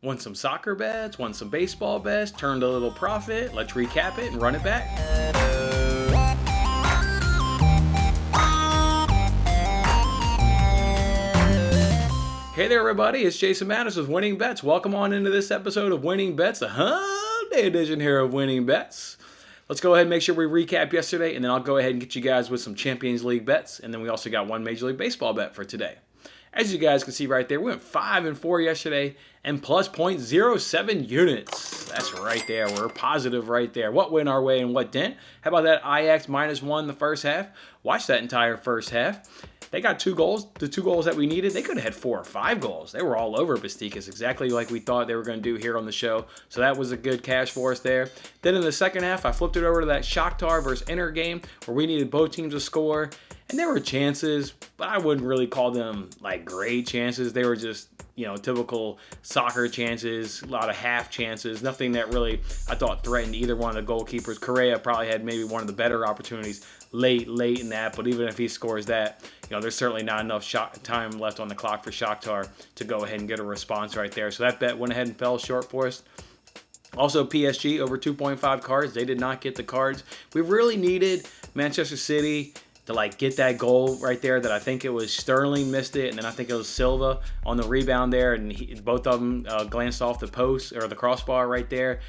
Won some soccer bets, won some baseball bets, turned a little profit. Let's recap it and run it back. Hey there, everybody. It's Jason Mattis with Winning Bets. Welcome on into this episode of Winning Bets, the Hump Day edition here of Winning Bets. Let's go ahead and make sure we recap yesterday, and then I'll go ahead and get you guys with some Champions League bets, and then we also got one Major League Baseball bet for today. As you guys can see right there, we went 5-4 yesterday and plus 0.07 units. That's right there. We're positive right there. What went our way and what didn't? How about that IX -1 the first half? Watch that entire first half. They got 2 goals, the 2 goals that we needed. They could have had 4 or 5 goals. They were all over Bastikas, exactly like we thought they were going to do here on the show. So that was a good cash for us there. Then in the second half, I flipped it over to that Shakhtar versus Inter game where we needed both teams to score. And there were chances, but I wouldn't really call them like great chances. They were just, typical soccer chances, a lot of half chances, nothing that really, I thought, threatened either one of the goalkeepers. Correa probably had maybe one of the better opportunities late in that, but even if he scores that, there's certainly not enough time left on the clock for Shakhtar to go ahead and get a response right there. So that bet went ahead and fell short for us. Also, PSG over 2.5 cards. They did not get the cards. We really needed Manchester City to get that goal right there that I think it was Sterling missed it, and then I think it was Silva on the rebound there, and both of them glanced off the post or the crossbar right there.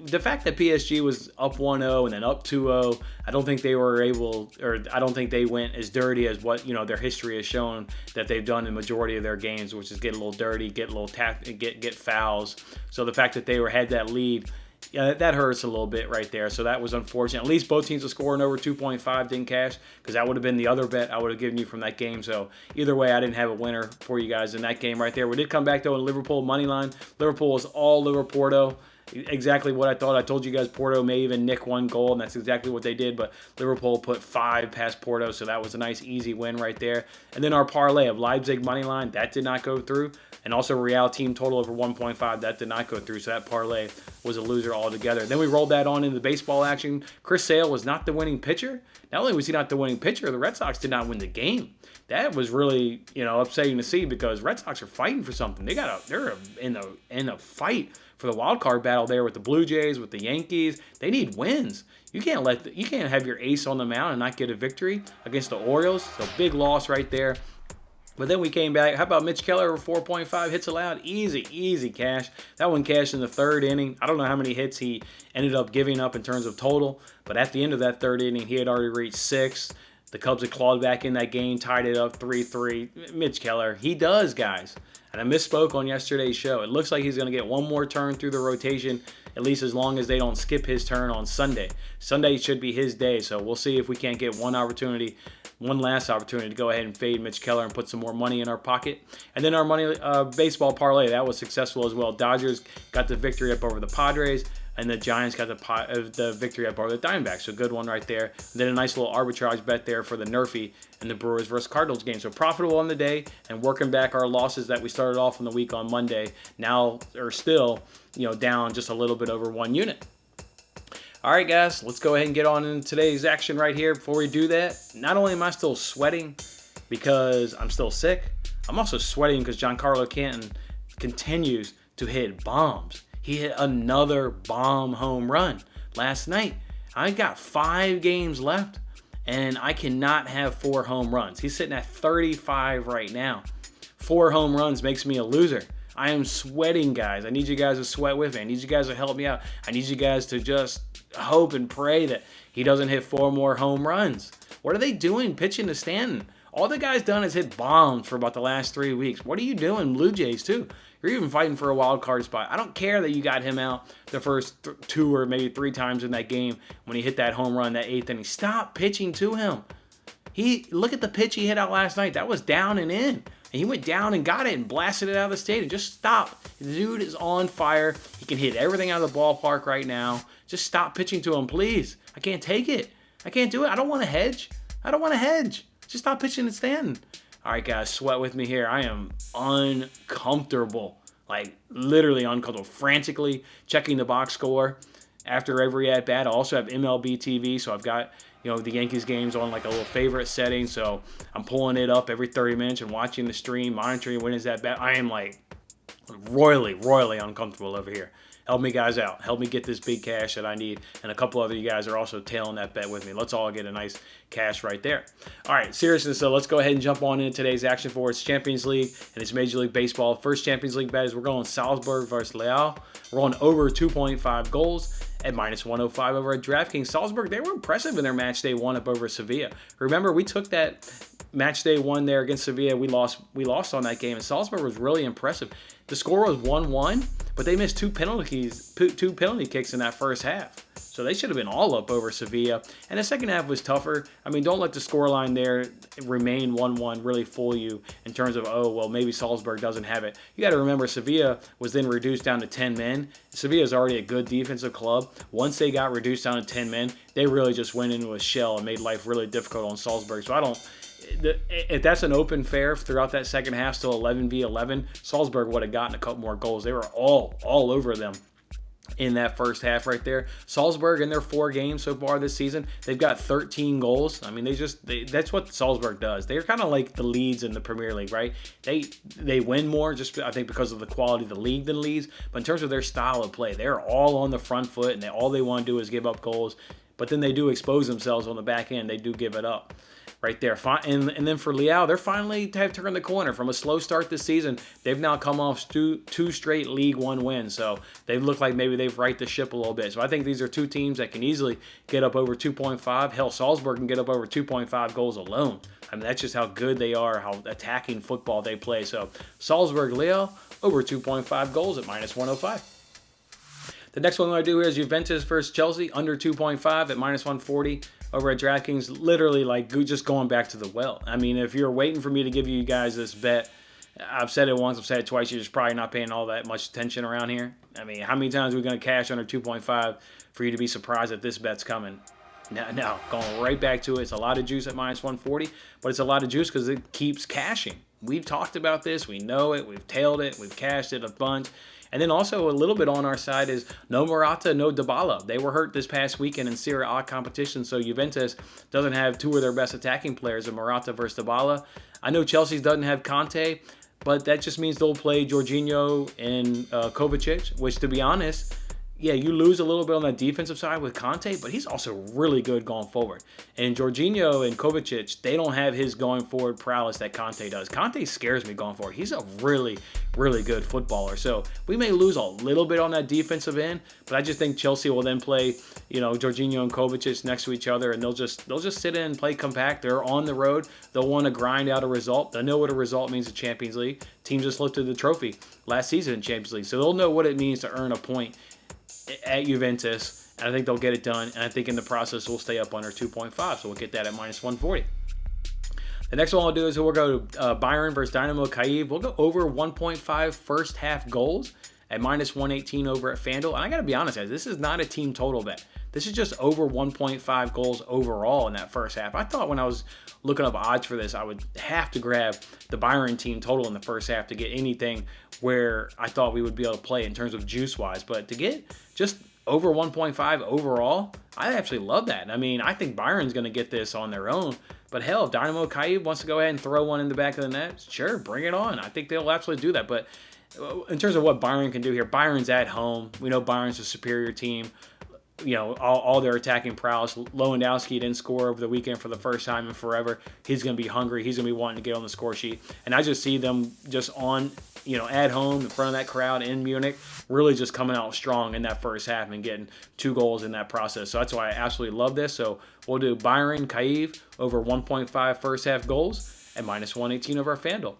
The fact that PSG was up 1-0 and then up 2-0, I don't think they were able, or I don't think they went as dirty as what their history has shown that they've done in the majority of their games, which is get a little dirty, get a little get fouls. So the fact that they had that lead, that hurts a little bit right there. So that was unfortunate. At least both teams were scoring over 2.5 didn't cash, because that would have been the other bet I would have given you from that game. So either way, I didn't have a winner for you guys in that game right there. We did come back, though, in Liverpool money line. Liverpool was all Liverpool. Exactly what I thought. I told you guys Porto may even nick 1 goal, and that's exactly what they did. But Liverpool put 5 past Porto, so that was a nice, easy win right there. And then our parlay of Leipzig money line, that did not go through. And also Real team total over 1.5, that did not go through. So that parlay was a loser altogether. Then we rolled that on into baseball action. Chris Sale was not the winning pitcher. Not only was he not the winning pitcher, the Red Sox did not win the game. That was really, upsetting to see, because Red Sox are fighting for something. They're in a fight for the wild card battle there with the Blue Jays, with the Yankees. They need wins. You can't have your ace on the mound and not get a victory against the Orioles. So big loss right there. But then we came back. How about Mitch Keller over 4.5 hits allowed? Easy cash. That one cashed in the 3rd inning. I don't know how many hits he ended up giving up in terms of total, but at the end of that 3rd inning, he had already reached 6. The Cubs had clawed back in that game, tied it up 3-3. Mitch Keller, he does, guys. And I misspoke on yesterday's show. It looks like he's going to get one more turn through the rotation, at least as long as they don't skip his turn on Sunday. Sunday should be his day, so we'll see if we can't get one last opportunity to go ahead and fade Mitch Keller and put some more money in our pocket. And then our money baseball parlay, that was successful as well. Dodgers got the victory up over the Padres, and the Giants got the victory up over the Diamondbacks. So good one right there. And then a nice little arbitrage bet there for the Nerfy and the Brewers versus Cardinals game. So profitable on the day and working back our losses that we started off in the week on Monday. Now are still, down just a little bit over 1 unit. All right, guys, let's go ahead and get on into today's action right here. Before we do that, not only am I still sweating because I'm still sick, I'm also sweating because Giancarlo Stanton continues to hit bombs. He hit another bomb home run last night. I got 5 games left, and I cannot have 4 home runs. He's sitting at 35 right now. 4 home runs makes me a loser. I am sweating, guys. I need you guys to sweat with me. I need you guys to help me out. I need you guys to just hope and pray that he doesn't hit 4 more home runs. What are they doing pitching to Stanton? All the guy's done is hit bombs for about the last 3 weeks. What are you doing, Blue Jays, too? You're even fighting for a wild card spot. I don't care that you got him out the first 2 or maybe 3 times in that game when he hit that home run, that 8th inning. Stop pitching to him. Look at the pitch he hit out last night. That was down and in. And he went down and got it and blasted it out of the stadium. Just stop. The dude is on fire. He can hit everything out of the ballpark right now. Just stop pitching to him, please. I can't take it. I can't do it. I don't want to hedge. Just stop pitching to Stanton. All right, guys, sweat with me here. I am uncomfortable, literally uncomfortable, frantically checking the box score after every at-bat. I also have MLB TV, so I've got the Yankees games on a little favorite setting, so I'm pulling it up every 30 minutes and watching the stream, monitoring when is that bat. I am royally uncomfortable over here. Help me guys out. Help me get this big cash that I need. And a couple other you guys are also tailing that bet with me. Let's all get a nice cash right there. All right, seriously, so let's go ahead and jump on into today's action for its Champions League and it's Major League Baseball. First Champions League bet is we're going Salzburg versus Liao. We're on over 2.5 goals at minus 105 over at DraftKings. Salzburg, they were impressive in their match day one up over Sevilla. Remember, we took that match day one there against Sevilla. We lost on that game, and Salzburg was really impressive. The score was 1-1, but they missed two penalty kicks in that first half. So they should have been all up over Sevilla. And the second half was tougher. I mean, don't let the scoreline there remain 1-1 really fool you in terms of, oh, well, maybe Salzburg doesn't have it. You got to remember, Sevilla was then reduced down to 10 men. Sevilla is already a good defensive club. Once they got reduced down to 10 men, they really just went into a shell and made life really difficult on Salzburg. So if that's an open fair throughout that second half, still 11v11, Salzburg would have gotten a couple more goals. They were all over them in that first half right there. Salzburg, in their 4 games so far this season, they've got 13 goals. I mean, that's what Salzburg does. They're kind of like the Leeds in the Premier League, right? They win more, just I think because of the quality of the league than Leeds. But in terms of their style of play, they're all on the front foot, and all they want to do is give up goals. But then they do expose themselves on the back end. They do give it up right there. And then for Liao, they're finally have turned the corner from a slow start this season. They've now come off two straight League One wins. So they look like maybe they've righted the ship a little bit. So I think these are two teams that can easily get up over 2.5. Hell, Salzburg can get up over 2.5 goals alone. I mean, that's just how good they are, how attacking football they play. So Salzburg, Liao, over 2.5 goals at minus 105. The next one I do here is Juventus versus Chelsea, under 2.5 at minus 140 over at DraftKings. Literally, like, just going back to the well. I mean, if you're waiting for me to give you guys this bet, I've said it once, I've said it twice, you're just probably not paying all that much attention around here. I mean, how many times are we going to cash under 2.5 for you to be surprised that this bet's coming? Now, going right back to it, it's a lot of juice at minus 140, but it's a lot of juice because it keeps cashing. We've talked about this, we know it, we've tailed it, we've cashed it a bunch. And then also a little bit on our side is no Morata, no Dybala. They were hurt this past weekend in Serie A competition, so Juventus doesn't have two of their best attacking players in Morata versus Dybala. I know Chelsea doesn't have Conte, but that just means they'll play Jorginho and Kovacic, which, to be honest, yeah, you lose a little bit on that defensive side with Conte, but he's also really good going forward. And Jorginho and Kovacic, they don't have his going forward prowess that Conte does. Conte scares me going forward. He's a really good footballer. So we may lose a little bit on that defensive end, but I just think Chelsea will then play, Jorginho and Kovacic next to each other, and they'll just sit in and play compact. They're on the road. They'll want to grind out a result. They know what a result means in Champions League. Teams just lifted the trophy last season in Champions League, so they'll know what it means to earn a point at Juventus, and I think they'll get it done, and I think in the process we'll stay up under 2.5, so we'll get that at minus 140. The next one we'll do is we'll go to Bayern versus Dynamo Kyiv. We'll go over 1.5 first half goals at minus 118 over at FanDuel. And I got to be honest, guys, this is not a team total bet. This is just over 1.5 goals overall in that first half. I thought when I was looking up odds for this, I would have to grab the Bayern team total in the first half to get anything where I thought we would be able to play in terms of juice-wise. But to get just over 1.5 overall, I actually love that. I mean, I think Bayern's going to get this on their own. But hell, if Dynamo Kyiv wants to go ahead and throw one in the back of the net, sure, bring it on. I think they'll absolutely do that. But in terms of what Bayern can do here, Bayern's at home. We know Bayern's a superior team. All their attacking prowess. Lewandowski didn't score over the weekend for the first time in forever. He's going to be hungry. He's going to be wanting to get on the score sheet. And I just see them just on, at home in front of that crowd in Munich, really just coming out strong in that first half and getting 2 goals in that process. So that's why I absolutely love this. So we'll do Bayern Kyiv over 1.5 first half goals and minus 118 over our FanDuel.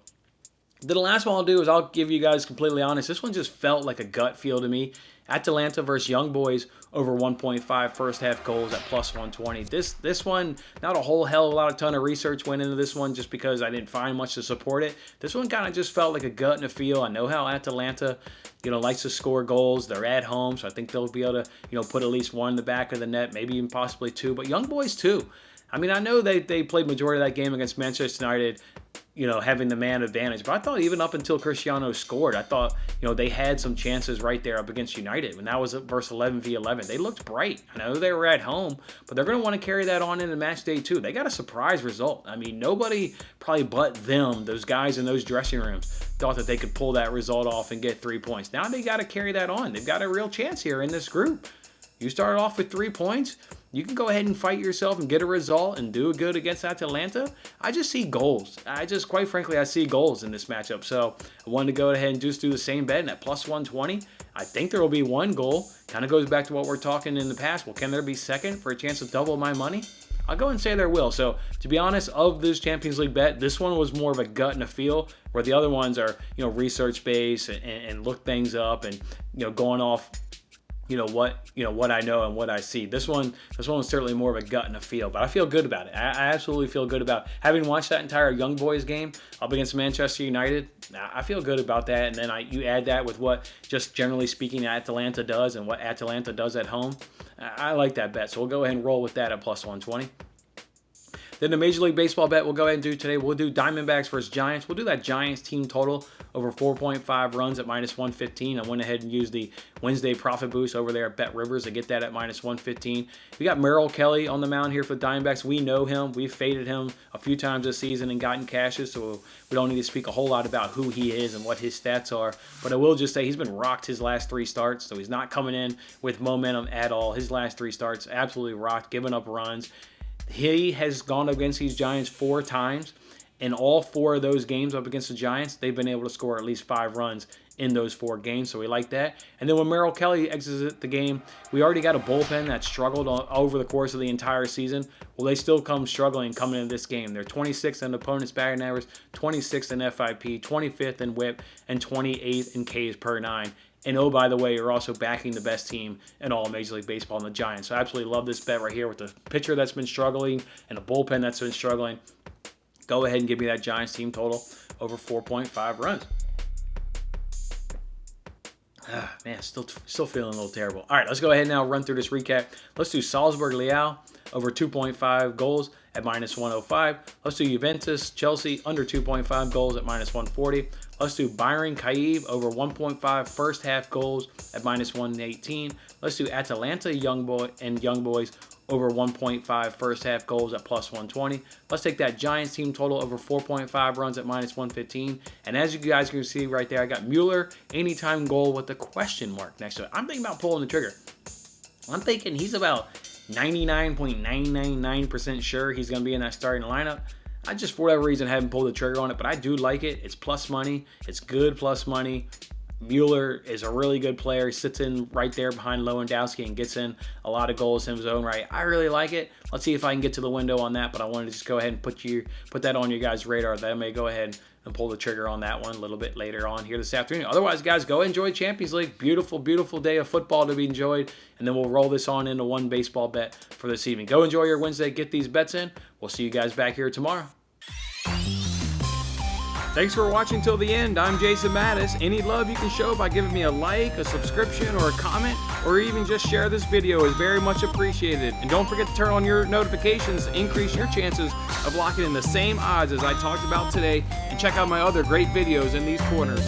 Then the last one I'll do is I'll give you guys completely honest. This one just felt like a gut feel to me. Atalanta versus Young Boys over 1.5 first half goals at plus 120. This one, not a whole hell of a ton of research went into this one just because I didn't find much to support it. This one kind of just felt like a gut and a feel. I know how Atalanta, likes to score goals. They're at home, so I think they'll be able to, put at least one in the back of the net, maybe even possibly 2. But Young Boys too. I mean, I know they played majority of that game against Manchester United. having the man advantage. But I thought even up until Cristiano scored, I thought, they had some chances right there up against United. When that was versus 11v11, they looked bright. I know they were at home, but they're going to want to carry that on into match day 2. They got a surprise result. I mean, nobody probably but them, those guys in those dressing rooms, thought that they could pull that result off and get 3 points. Now they got to carry that on. They've got a real chance here in this group. You started off with 3 points. You can go ahead and fight yourself and get a result and do good against Atalanta. I just see goals. Quite frankly, I see goals in this matchup. So I wanted to go ahead and just do the same bet, and at plus 120, I think there will be 1 goal. Kind of goes back to what we're talking in the past. Well, can there be second for a chance to double my money? I'll go and say there will. So to be honest, of this Champions League bet, this one was more of a gut and a feel, where the other ones are, research based and look things up and, going off what I know and what I see. This one was certainly more of a gut and a feel, but I feel good about it. I absolutely feel good about having watched that entire Young Boys game up against Manchester United. I feel good about that, and then you add that with what, just generally speaking, Atalanta does and what Atalanta does at home. I like that bet, so we'll go ahead and roll with that at plus 120. Then the Major League Baseball bet we'll go ahead and do today. We'll do Diamondbacks versus Giants. We'll do that Giants team total over 4.5 runs at minus 115. I went ahead and used the Wednesday profit boost over there at Bet Rivers to get that at minus 115. We got Merrill Kelly on the mound here for the Diamondbacks. We know him. We've faded him a few times this season and gotten cashes, so we don't need to speak a whole lot about who he is and what his stats are. But I will just say he's been rocked his last 3 starts, so he's not coming in with momentum at all. His last 3 starts, absolutely rocked, giving up runs. He has gone against these Giants 4 times. In all 4 of those games up against the Giants, they've been able to score at least 5 runs in those 4 games, so we like that. And then when Merrill Kelly exits the game, we already got a bullpen that struggled over the course of the entire season. Well, they still come struggling coming into this game. They're 26th in opponent's batting average, 26th in FIP, 25th in WHIP, and 28th in Ks per 9. And oh, by the way, you're also backing the best team in all of Major League Baseball in the Giants. So I absolutely love this bet right here with the pitcher that's been struggling and the bullpen that's been struggling. Go ahead and give me that Giants team total over 4.5 runs. Man, still feeling a little terrible. All right, let's go ahead and now run through this recap. Let's do Salzburg, Liao over 2.5 goals at minus 105. Let's do Juventus, Chelsea under 2.5 goals at minus 140. Let's do Bayern, Kyiv over 1.5 first half goals at minus 118. Let's do Atalanta, Young Boys over 1.5 first half goals at plus 120. Let's take that Giants team total over 4.5 runs at minus 115. And as you guys can see right there, I got Mueller anytime goal with the question mark next to it. I'm thinking about pulling the trigger. I'm thinking he's about 99.999% sure he's going to be in that starting lineup. I just, for whatever reason, haven't pulled the trigger on it, but I do like it. It's plus money. It's good plus money. Mueller is a really good player. He sits in right there behind Lewandowski and gets in a lot of goals in his own right. I really like it. Let's see if I can get to the window on that, but I wanted to just go ahead and put that on your guys' radar that I may go ahead and pull the trigger on that one a little bit later on here this afternoon. Otherwise, guys, go enjoy Champions League. Beautiful, beautiful day of football to be enjoyed, and then we'll roll this on into one baseball bet for this evening. Go enjoy your Wednesday. Get these bets in. We'll see you guys back here tomorrow. Thanks for watching till the end. I'm Jason Mattis. Any love you can show by giving me a like, a subscription, or a comment, or even just share this video is very much appreciated. And don't forget to turn on your notifications to increase your chances of locking in the same odds as I talked about today, and check out my other great videos in these corners.